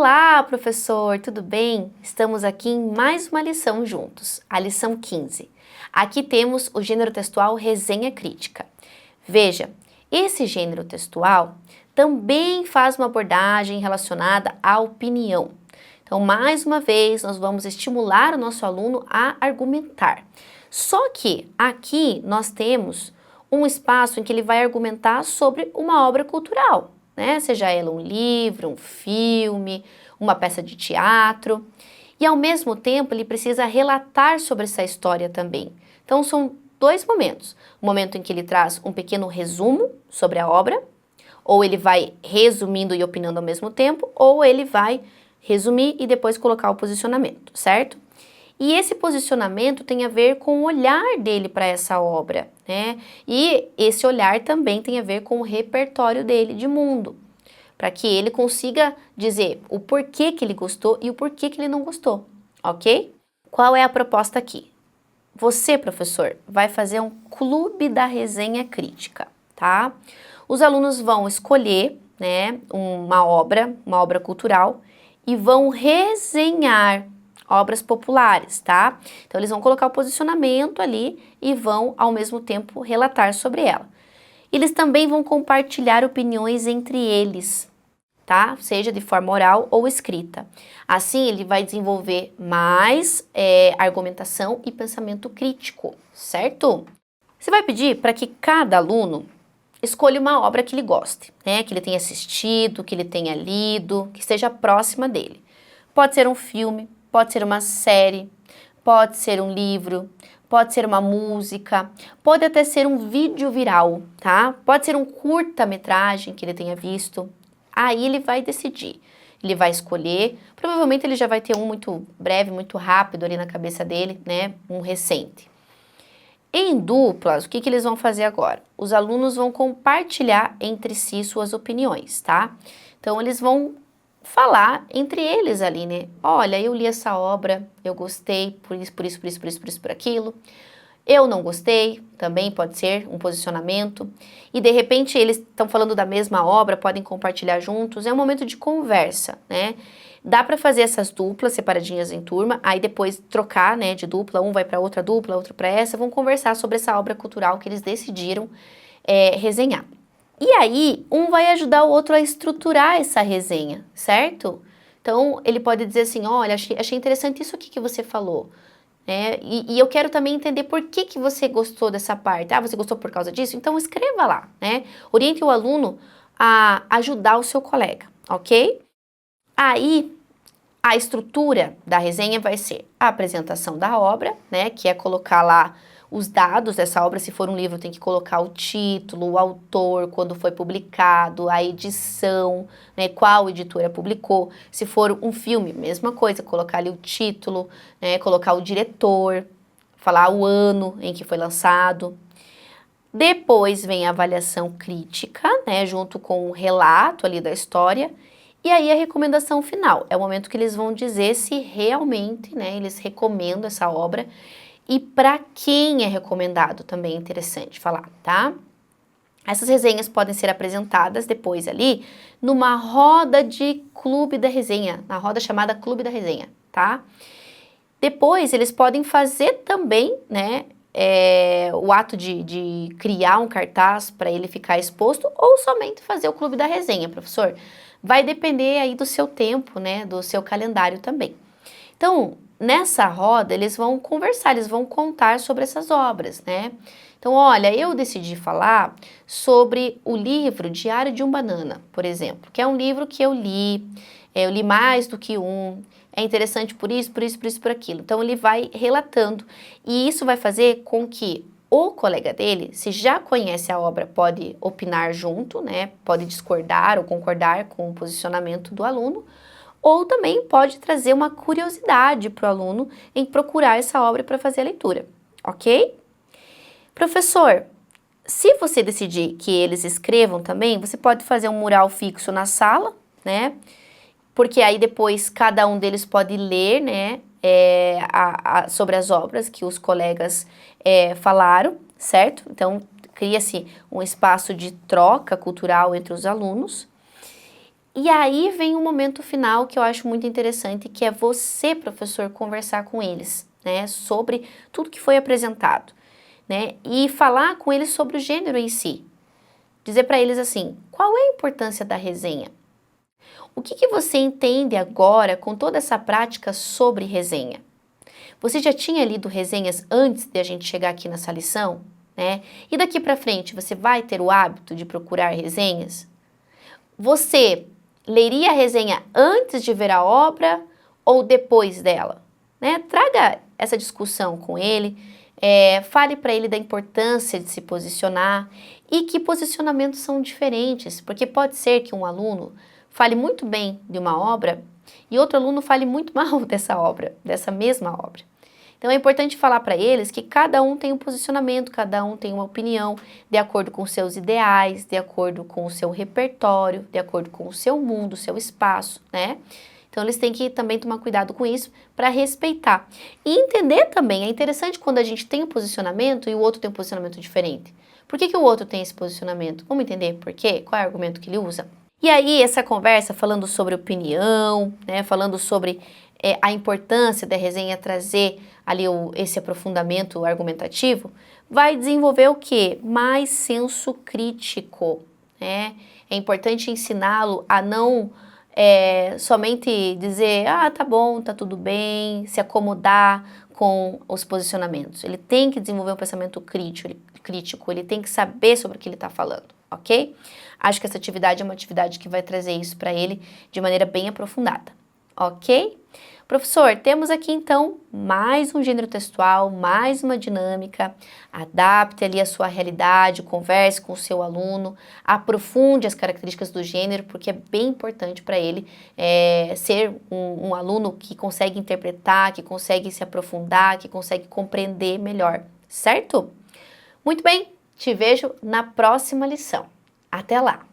Olá, professor, tudo bem? Estamos aqui em mais uma lição juntos, a lição 15. Aqui temos o gênero textual resenha crítica. Veja, esse gênero textual também faz uma abordagem relacionada à opinião. Então, mais uma vez, nós vamos estimular o nosso aluno a argumentar. Só que aqui nós temos um espaço em que ele vai argumentar sobre uma obra cultural, né? Seja ela um livro, um filme, uma peça de teatro. E ao mesmo tempo ele precisa relatar sobre essa história também. Então são dois momentos. O momento em que ele traz um pequeno resumo sobre a obra, ou ele vai resumindo e opinando ao mesmo tempo, ou ele vai resumir e depois colocar o posicionamento, certo? E esse posicionamento tem a ver com o olhar dele para essa obra, né? E esse olhar também tem a ver com o repertório dele de mundo, para que ele consiga dizer o porquê que ele gostou e o porquê que ele não gostou, ok? Qual é a proposta aqui? Você, professor, vai fazer um clube da resenha crítica, tá? Os alunos vão escolher, né, uma obra cultural e vão resenhar obras populares, tá? Então eles vão colocar o posicionamento ali e vão ao mesmo tempo relatar sobre ela. Eles também vão compartilhar opiniões entre eles, tá? Seja de forma oral ou escrita. Assim ele vai desenvolver mais argumentação e pensamento crítico, certo? Você vai pedir para que cada aluno escolha uma obra que ele goste, né? Que ele tenha assistido, que ele tenha lido, que esteja próxima dele. Pode ser um filme, pode ser uma série, pode ser um livro, pode ser uma música, pode até ser um vídeo viral, tá? Pode ser um curta-metragem que ele tenha visto. Aí ele vai decidir, ele vai escolher, provavelmente ele já vai ter um muito breve, muito rápido ali na cabeça dele, né? Um recente. Em duplas, o que eles vão fazer agora? Os alunos vão compartilhar entre si suas opiniões, tá? Então eles vão falar entre eles ali, né? Olha, eu li essa obra, eu gostei por isso, por aquilo. Eu não gostei, também pode ser um posicionamento. E de repente eles estão falando da mesma obra, podem compartilhar juntos. É um momento de conversa, né? Dá para fazer essas duplas separadinhas em turma, aí depois trocar, né, de dupla, um vai para outra dupla, outro para essa, vão conversar sobre essa obra cultural que eles decidiram resenhar. E aí, um vai ajudar o outro a estruturar essa resenha, certo? Então, ele pode dizer assim, olha, achei interessante isso aqui que você falou, né? E eu quero também entender por que você gostou dessa parte. Ah, você gostou por causa disso? Então, escreva lá, né? Oriente o aluno a ajudar o seu colega, ok? Aí, a estrutura da resenha vai ser a apresentação da obra, né? Que é colocar lá os dados dessa obra. Se for um livro, tem que colocar o título, o autor, quando foi publicado, a edição, né, qual editora publicou. Se for um filme, mesma coisa, colocar ali o título, né, colocar o diretor, falar o ano em que foi lançado. Depois vem a avaliação crítica, né, junto com o relato ali da história. E aí a recomendação final, é o momento que eles vão dizer se realmente, né, eles recomendam essa obra. E para quem é recomendado também é interessante falar, tá? Essas resenhas podem ser apresentadas depois ali numa roda de clube da resenha, na roda chamada clube da resenha, tá? Depois eles podem fazer também, né, o ato de criar um cartaz para ele ficar exposto ou somente fazer o clube da resenha, professor. Vai depender aí do seu tempo, né, do seu calendário também. Então, nessa roda, eles vão conversar, eles vão contar sobre essas obras, né? Então, olha, eu decidi falar sobre o livro Diário de um Banana, por exemplo, que é um livro que eu li mais do que um, é interessante por isso, por aquilo. Então, ele vai relatando e isso vai fazer com que o colega dele, se já conhece a obra, pode opinar junto, né? Pode discordar ou concordar com o posicionamento do aluno, ou também pode trazer uma curiosidade para o aluno em procurar essa obra para fazer a leitura, ok? Professor, se você decidir que eles escrevam também, você pode fazer um mural fixo na sala, né? Porque aí depois cada um deles pode ler, né, sobre as obras que os colegas falaram, certo? Então, cria-se um espaço de troca cultural entre os alunos. E aí vem o momento final que eu acho muito interessante, que é você, professor, conversar com eles, né, sobre tudo que foi apresentado, né, e falar com eles sobre o gênero em si. Dizer para eles assim, qual é a importância da resenha? O que você entende agora com toda essa prática sobre resenha? Você já tinha lido resenhas antes de a gente chegar aqui nessa lição, né? E daqui para frente você vai ter o hábito de procurar resenhas? Você leria a resenha antes de ver a obra ou depois dela? Né? Traga essa discussão com ele, fale para ele da importância de se posicionar e que posicionamentos são diferentes, porque pode ser que um aluno fale muito bem de uma obra e outro aluno fale muito mal dessa obra, dessa mesma obra. Então é importante falar para eles que cada um tem um posicionamento, cada um tem uma opinião, de acordo com os seus ideais, de acordo com o seu repertório, de acordo com o seu mundo, o seu espaço, né? Então eles têm que também tomar cuidado com isso para respeitar. E entender também, é interessante quando a gente tem um posicionamento e o outro tem um posicionamento diferente. Por que o outro tem esse posicionamento? Vamos entender por quê? Qual é o argumento que ele usa? E aí essa conversa falando sobre opinião, né, falando sobre a importância da resenha trazer ali esse aprofundamento argumentativo, vai desenvolver o quê? Mais senso crítico, né? É importante ensiná-lo a não somente dizer, ah, tá bom, tá tudo bem, se acomodar com os posicionamentos. Ele tem que desenvolver um pensamento crítico, ele tem que saber sobre o que ele está falando, ok? Acho que essa atividade é uma atividade que vai trazer isso para ele de maneira bem aprofundada, ok? Professor, temos aqui então mais um gênero textual, mais uma dinâmica. Adapte ali a sua realidade, converse com o seu aluno, aprofunde as características do gênero, porque é bem importante para ele ser um aluno que consegue interpretar, que consegue se aprofundar, que consegue compreender melhor, certo? Muito bem, te vejo na próxima lição. Até lá!